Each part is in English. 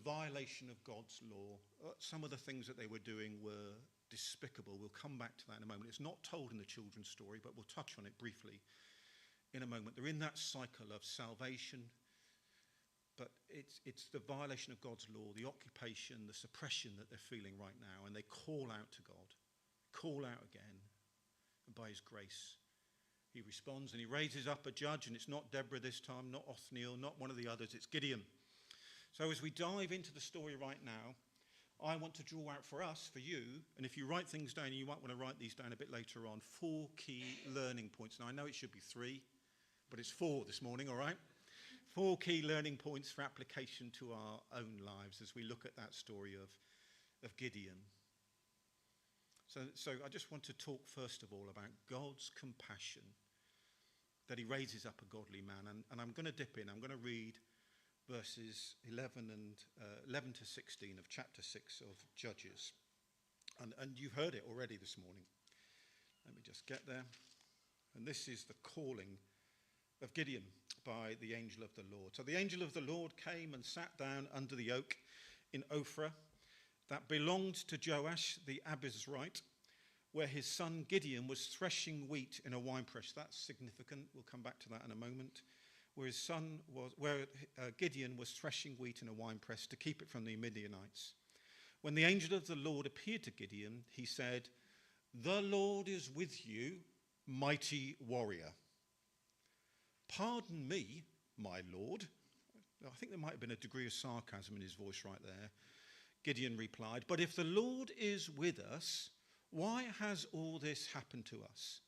violation of God's law. Some of the things that they were doing were despicable. We'll come back to that in a moment. It's not told in the children's story, but we'll touch on it briefly in a moment. They're in that cycle of salvation, but it's the violation of God's law, the occupation, the suppression that they're feeling right now, and they call out to God, call out again, and by his grace, he responds and he raises up a judge, and it's not Deborah this time, not Othniel, not one of the others, it's Gideon. So as we dive into the story right now, I want to draw out for us, for you, and if you write things down, you might want to write these down a bit later on, 4 key learning points. Now I know it should be 3, but it's 4 this morning, all right? 4 key learning points for application to our own lives as we look at that story of Gideon. So I just want to talk first of all about God's compassion, that he raises up a godly man. And I'm going to dip in. I'm going to read verses 11 to 16 of chapter 6 of Judges. And you've heard it already this morning. Let me just get there. And this is the calling of Gideon by the angel of the Lord. So the angel of the Lord came and sat down under the oak in Ophrah that belonged to Joash the Abizrite, where his son Gideon was threshing wheat in a winepress. That's significant. We'll come back to that in a moment. Where Gideon was threshing wheat in a winepress to keep it from the Midianites. When the angel of the Lord appeared to Gideon, he said, "The Lord is with you, mighty warrior." "Pardon me, my lord." I think there might have been a degree of sarcasm in his voice right there. Gideon replied, "But if the Lord is with us, why has all this happened to us?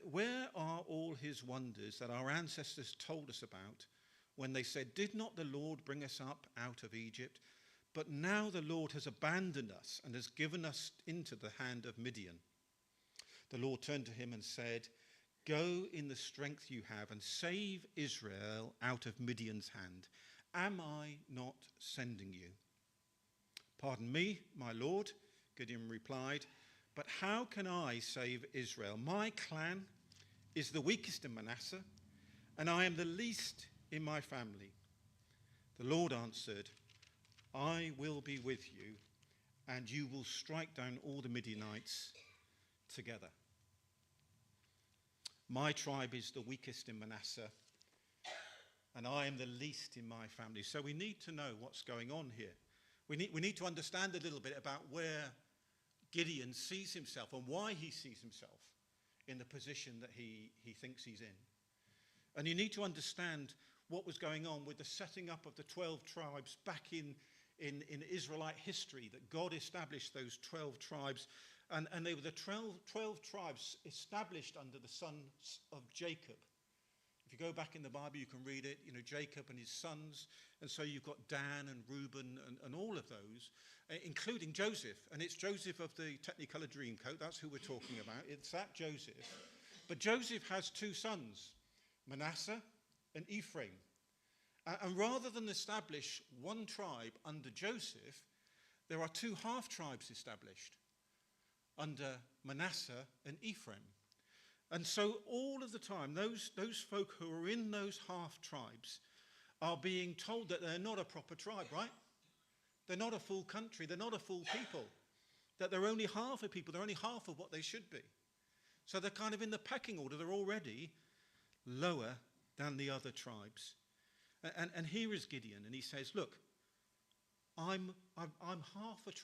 Where are all his wonders that our ancestors told us about when they said, 'Did not the Lord bring us up out of Egypt?' But now the Lord has abandoned us and has given us into the hand of Midian." The Lord turned to him and said, "Go in the strength you have and save Israel out of Midian's hand. Am I not sending you?" "Pardon me, my lord," Gideon replied, "but how can I save Israel? My clan is the weakest in Manasseh, and I am the least in my family." The Lord answered, "I will be with you, and you will strike down all the Midianites together. My tribe is the weakest in Manasseh, and I am the least in my family." So we need to know what's going on here. We need to understand a little bit about where Gideon sees himself and why he sees himself in the position that he thinks he's in. And you need to understand what was going on with the setting up of the 12 tribes back in Israelite history, that God established those 12 tribes. And they were the 12 tribes established under the sons of Jacob. If you go back in the Bible, you can read it, Jacob and his sons. And so you've got Dan and Reuben and all of those, including Joseph. And it's Joseph of the Technicolor Dreamcoat. That's who we're talking about. It's that Joseph. But Joseph has 2 sons, Manasseh and Ephraim. And rather than establish one tribe under Joseph, there are 2 half-tribes established under Manasseh and Ephraim. And so all of the time, those folk who are in those half-tribes are being told that they're not a proper tribe, right? They're not a full country. They're not a full people. That they're only half a people. They're only half of what they should be. So they're kind of in the pecking order. They're already lower than the other tribes. And here is Gideon, and he says, "Look, I'm half a tribe.